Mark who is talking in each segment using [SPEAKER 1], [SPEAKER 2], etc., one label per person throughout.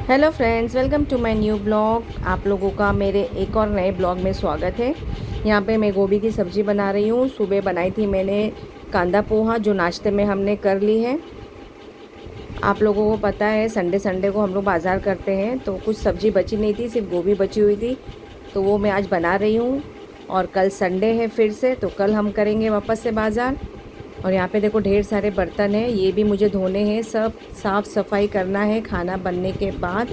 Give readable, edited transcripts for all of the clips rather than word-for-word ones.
[SPEAKER 1] Hello friends, welcome to my new blog. आप लोगों का मेरे एक और नए ब्लॉग में स्वागत है। यहाँ पे मैं गोभी की सब्ज़ी बना रही हूँ। सुबह बनाई थी मैंने कांदा पोहा, जो नाश्ते में हमने कर ली है। आप लोगों को पता है संडे संडे को हम लोग बाज़ार करते हैं, तो कुछ सब्ज़ी बची नहीं थी, सिर्फ गोभी बची हुई थी, तो वो मैं आज बना रही हूँ। और कल संडे है फिर से, तो कल हम करेंगे वापस से बाज़ार। और यहाँ पे देखो ढेर सारे बर्तन हैं, ये भी मुझे धोने हैं, सब साफ़ सफाई करना है खाना बनने के बाद।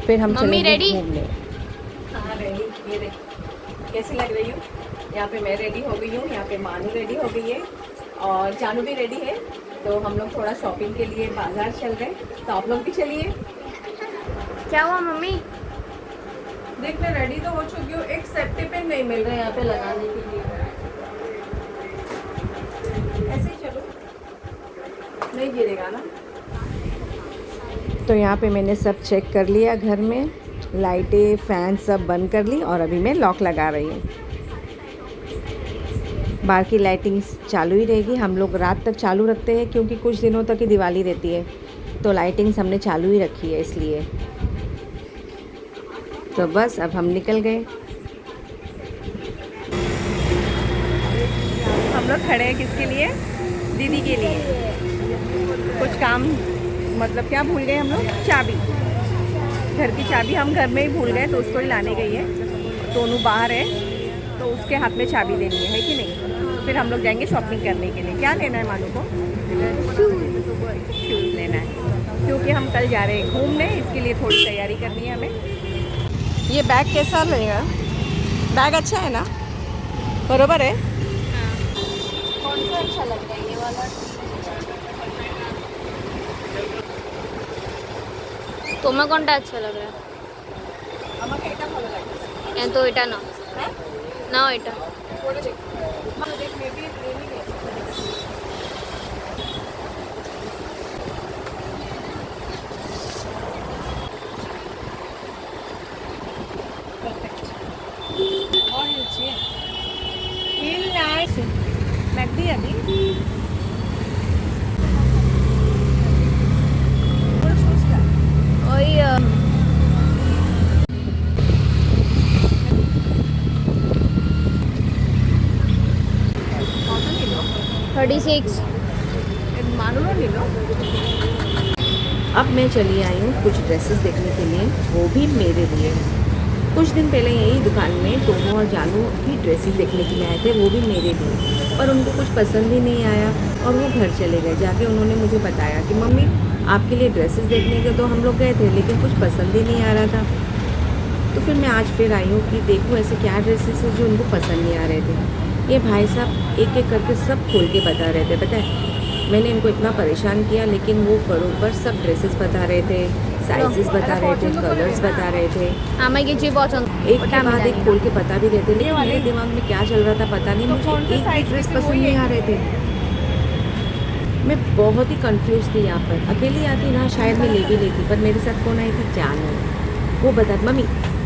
[SPEAKER 1] फिर हम
[SPEAKER 2] मम्मी
[SPEAKER 1] चलेंगे
[SPEAKER 2] रेडी?
[SPEAKER 1] घूमने। हाँ रेडी। ये देख कैसी लग रही हूँ। यहाँ पे मैं रेडी हो गई हूँ, यहाँ पे मानू रेडी हो गई है और जानू भी रेडी है। तो हम लोग थोड़ा शॉपिंग के लिए बाज़ार चल रहे हैं, तो आप लोग भी चलिए।
[SPEAKER 2] क्या हुआ मम्मी?
[SPEAKER 1] देख मैं रेडी तो हो चुकी हूँ, एक सेफ्टी पिन नहीं मिल रहा है यहाँ पे लगाने के लिए। ऐसे ही चलो, नहीं गिरेगा ना। तो यहाँ पे मैंने सब चेक कर लिया, घर में लाइटें फैन सब बंद कर ली और अभी मैं लॉक लगा रही हूँ। बाहर की लाइटिंग्स चालू ही रहेगी, हम लोग रात तक चालू रखते हैं क्योंकि कुछ दिनों तक ही दिवाली रहती है, तो लाइटिंग्स हमने चालू ही रखी है इसलिए। तो बस अब हम निकल गए। हम लोग खड़े हैं किसके लिए? दीदी के लिए। कुछ काम मतलब क्या भूल गए हम लोग? चाबी, घर की चाबी हम घर में ही भूल गए, तो उसको ही लाने गई है। दोनों बाहर है, तो उसके हाथ में चाबी देनी है कि नहीं। फिर हम लोग जाएंगे शॉपिंग करने के लिए। क्या लेना है मानू को? शूज़ लेना है, क्योंकि हम कल जा रहे हैं घूमने, इसके लिए थोड़ी तैयारी करनी है हमें। ये बैग कैसा लगेगा? बैग अच्छा है ना? बरोबर है।
[SPEAKER 2] कौन सा अच्छा लग रहा है? ये वाला? तुम्हें कौन सा अच्छा लग रहा है?
[SPEAKER 1] আমাকে এটা ভালো লাগে।
[SPEAKER 2] या तो इटा ना
[SPEAKER 1] হ্যাঁ
[SPEAKER 2] ना इटा।
[SPEAKER 1] পরে দেখ, মানে দেখ মেবি রেডি গেছে। और हिल चाहिए, हिल नाइस मैक दी अभी पूरा शूज का
[SPEAKER 2] वही
[SPEAKER 1] कौन सा ले लो?
[SPEAKER 2] 36।
[SPEAKER 1] मानो लो ले लो। अब मैं चली आई हूँ कुछ ड्रेसेस देखने के लिए, वो भी मेरे लिए। कुछ दिन पहले यही दुकान में टोमो और जानू की ड्रेसेस देखने के लिए आए थे, वो भी मेरे लिए, पर उनको कुछ पसंद ही नहीं आया और वो घर चले गए। जाके उन्होंने मुझे बताया कि मम्मी आपके लिए ड्रेसेस देखने के तो हम लोग गए थे, लेकिन कुछ पसंद ही नहीं आ रहा था। तो फिर मैं आज फिर आई हूँ कि देखूँ ऐसे क्या ड्रेसेस हैं जो उनको पसंद नहीं आ रहे थे। ये भाई साहब एक एक करके सब खोल के बता रहे थे। पता है मैंने इनको इतना परेशान किया, लेकिन वो बरोबर सब ड्रेसेस बता रहे थे, साइजेस बता रहे थे, कलर्स बता रहे थे,
[SPEAKER 2] हमें की चीज पसंद
[SPEAKER 1] एक के बाद एक खोल के बता भी रहे थे। लेकिन मेरे दिमाग में क्या चल रहा था पता नहीं, मुझे एक भी ड्रेस पसंद नहीं आ रहे थे। मैं बहुत ही कंफ्यूज थी यहाँ पर। अकेली आती ना शायद मैं ले भी लेती, पर मेरे साथ कौन आई थी जानू। वो बता मम्मी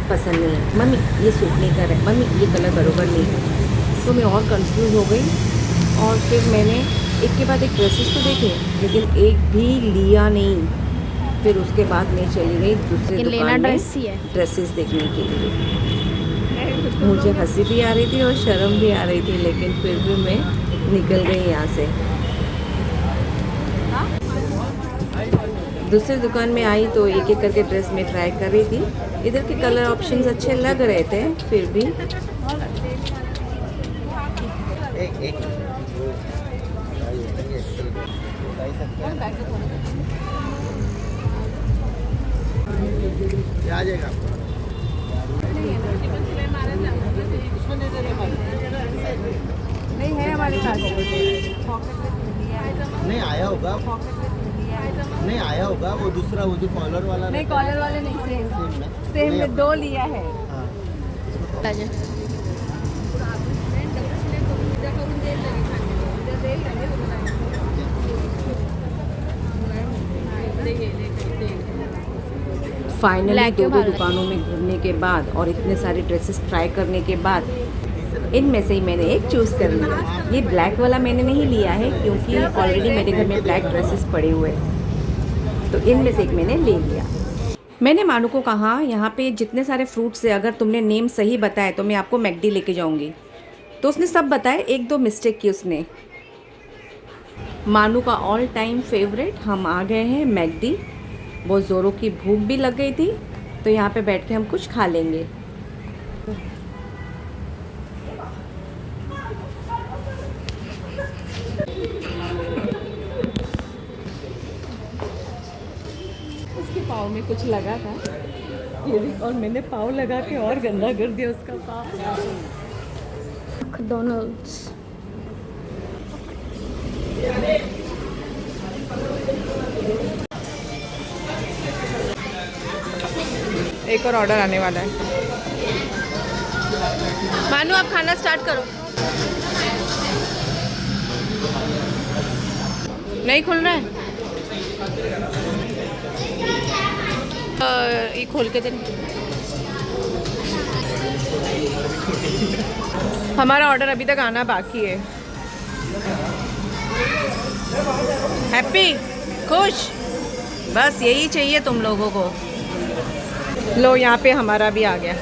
[SPEAKER 1] पसंद नहीं है, मम्मी ये सूट नहीं कर रहा है, मम्मी ये कलर बरोबर नहीं है। तो मैं और कंफ्यूज हो गई और फिर मैंने एक के बाद एक ड्रेसेस तो देखे, लेकिन एक भी लिया नहीं। फिर उसके बाद मैं चली गई दूसरी दुकान में ड्रेसेस देखने के लिए। मुझे हंसी भी आ रही थी और शर्म भी आ रही थी, लेकिन फिर भी मैं निकल गई यहाँ से। दूसरी दुकान में आई तो एक एक करके ड्रेस में ट्राई कर रही थी। इधर के कलर ऑप्शंस अच्छे लग रहे थे, फिर भी
[SPEAKER 3] आ जाएगा।
[SPEAKER 1] नहीं है हमारे पास।
[SPEAKER 3] नहीं आया होगा, नहीं आया होगा वो दूसरा, वो जो कॉलर वाला
[SPEAKER 1] नहीं, कॉलर वाले नहीं, सेम
[SPEAKER 3] सेम
[SPEAKER 1] में दो लिया है।
[SPEAKER 3] हाँ।
[SPEAKER 1] फाइनली दो दुकानों में घूमने के बाद और इतने सारे ड्रेसेस ट्राई करने के बाद इनमें से ही मैंने एक चूज़ कर लिया। ये ब्लैक वाला मैंने नहीं लिया है क्योंकि ऑलरेडी मेरे घर में ब्लैक ड्रेसेस पड़े हुए हैं, तो इनमें से एक मैंने ले लिया। मैंने मानू को कहा यहाँ पे जितने सारे फ्रूट्स है अगर तुमने नेम सही बताए तो मैं आपको मैकडी लेके जाऊँगी। तो उसने सब बताए, एक दो मिस्टेक की उसने। मानू का ऑल टाइम फेवरेट, हम आ गए हैं मैकडी। बहुत ज़ोरों की भूख भी लग गई थी तो यहाँ पे बैठ के हम कुछ खा लेंगे। उसके पाँव में कुछ लगा था ये भी, और मैंने पाँव लगा के और गंदा कर दिया उसका पाँव।
[SPEAKER 2] मैकडॉनल्ड्स।
[SPEAKER 1] एक और ऑर्डर आने वाला है। मानू आप खाना स्टार्ट करो। नहीं खुल रहा है, ये खोल के दे। हमारा ऑर्डर अभी तक आना बाकी है। हैप्पी, खुश, बस यही चाहिए तुम लोगों को। लो यहाँ पे हमारा भी आ गया।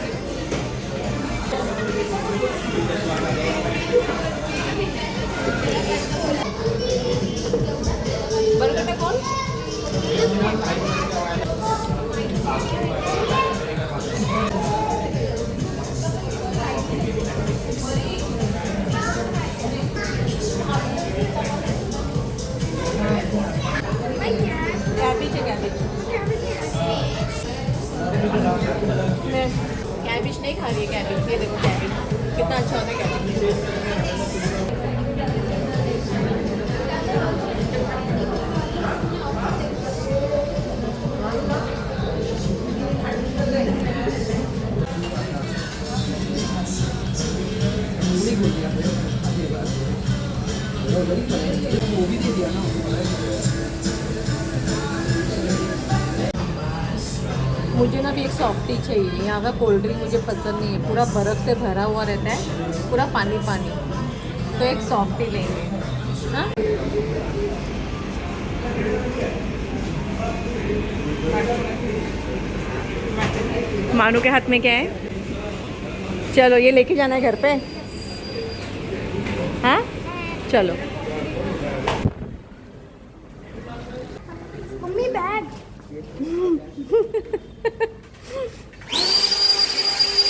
[SPEAKER 1] बर्गर में कौन? कैबिज नहीं खा रही है। कैबिज, ये देखो कैबिज कितना अच्छा होता है कैबिज। मुझे ना भी एक सॉफ्टी चाहिए। यहाँ का कोल्ड ड्रिंक मुझे पसंद नहीं है, पूरा बर्फ़ से भरा हुआ रहता है, पूरा पानी पानी। तो एक सॉफ्टी लेंगे। हाँ, मानू के हाथ में क्या है? चलो ये लेके जाना है घर पे। हाँ चलो।
[SPEAKER 2] Mummy bag.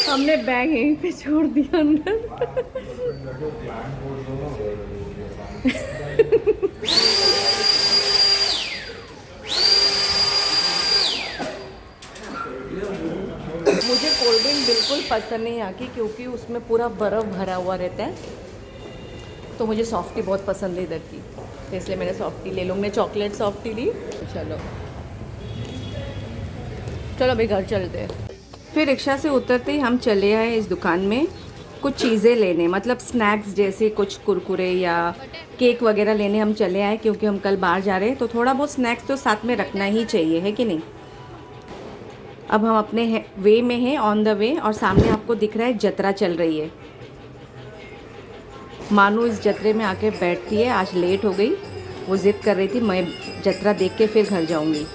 [SPEAKER 1] हमने बैग यहीं पे छोड़ दिया अंदर। मुझे कोल्ड ड्रिंक बिल्कुल पसंद नहीं आती क्योंकि उसमें पूरा बर्फ़ भरा हुआ रहता है। तो मुझे सॉफ्टी बहुत पसंद है इधर की, तो इसलिए मैंने सॉफ्टी ले लूँ। मैं चॉकलेट सॉफ्टी ली। चलो चलो अभी घर चलते हैं। फिर रिक्शा से उतरते ही हम चले आए इस दुकान में कुछ चीज़ें लेने, मतलब स्नैक्स जैसे कुछ कुरकुरे या केक वगैरह लेने हम चले आए क्योंकि हम कल बाहर जा रहे हैं तो थोड़ा बहुत स्नैक्स तो साथ में रखना ही चाहिए, है कि नहीं। अब हम अपने वे में हैं, ऑन द वे, और सामने आपको दिख रहा है जत्रा चल रही है। मानू इस जत्रे में आके बैठती है। आज लेट हो गई, वो ज़िद कर रही थी मैं जत्रा देख के फिर घर जाऊंगी।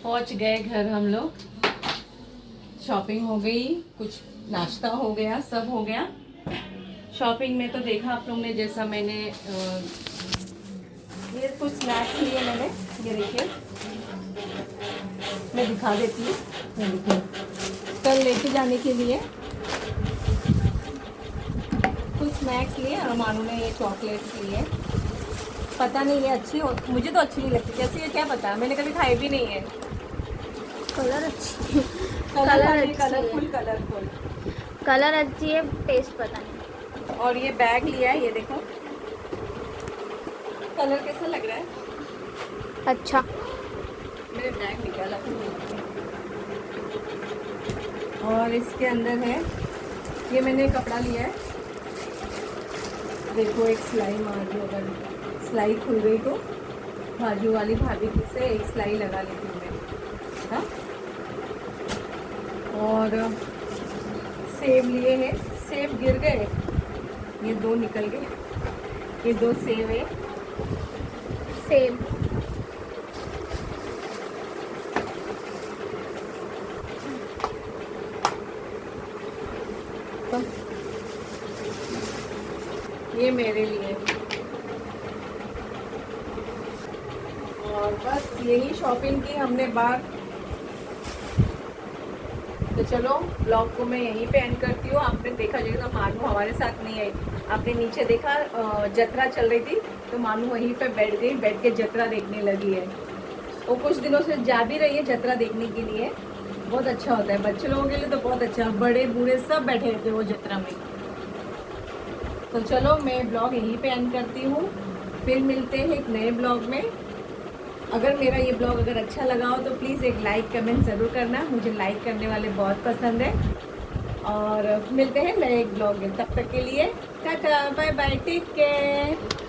[SPEAKER 1] पहुंच गए घर हम लोग। शॉपिंग हो गई, कुछ नाश्ता हो गया, सब हो गया। शॉपिंग में तो देखा आप लोग ने, जैसा मैंने ये कुछ स्नैक्स लिए मैंने, ये देखिए मैं दिखा देती हूँ। ये देखिए कल लेके जाने के लिए कुछ स्नैक्स लिए और मानू ने ये चॉकलेट्स लिए। पता नहीं ये अच्छी हो, मुझे तो अच्छी नहीं लगती। कैसी है क्या पता, मैंने कभी खाई भी नहीं है।
[SPEAKER 2] कलर अच्छी
[SPEAKER 1] कलरफुल कलरफुल
[SPEAKER 2] कलर अच्छी है, टेस्ट पता नहीं।
[SPEAKER 1] और ये बैग लिया है, ये देखो कलर कैसा लग रहा है।
[SPEAKER 2] अच्छा,
[SPEAKER 1] मेरे बैग निकाला और इसके अंदर है, ये मैंने कपड़ा लिया है। देखो एक सिलाई मार दी, अगर सिलाई खुल गई तो बाजू वाली भाभी से एक सिलाई लगा लेती हूँ मैं। और सेब लिए हैं। सेब गिर गए, ये 2 निकल गए। ये 2 सेब है।
[SPEAKER 2] सेम।
[SPEAKER 1] तो ये मेरे लिए। और बस यही शॉपिंग की हमने बाहर। तो चलो ब्लॉग को मैं यहीं पे एंड करती हूँ। आपने देखा जैसा मानू हमारे साथ नहीं आई। आपने नीचे देखा जत्रा चल रही थी तो मानू वहीं पे बैठ गई, बैठ के जत्रा देखने लगी है। वो कुछ दिनों से जा भी रही है जत्रा देखने के लिए। बहुत अच्छा होता है बच्चे लोगों के लिए, तो बहुत अच्छा, बड़े बूढ़े सब बैठे रहते हैं वो जत्रा में। तो चलो मैं ब्लॉग यहीं पे एंड करती हूँ, फिर मिलते हैं एक नए ब्लॉग में। अगर मेरा ये ब्लॉग अगर अच्छा लगा हो तो प्लीज़ एक लाइक कमेंट ज़रूर करना, मुझे लाइक करने वाले बहुत पसंद है। और मिलते हैं नए एक ब्लॉग में, तब तक के लिए tata bye bye, take care.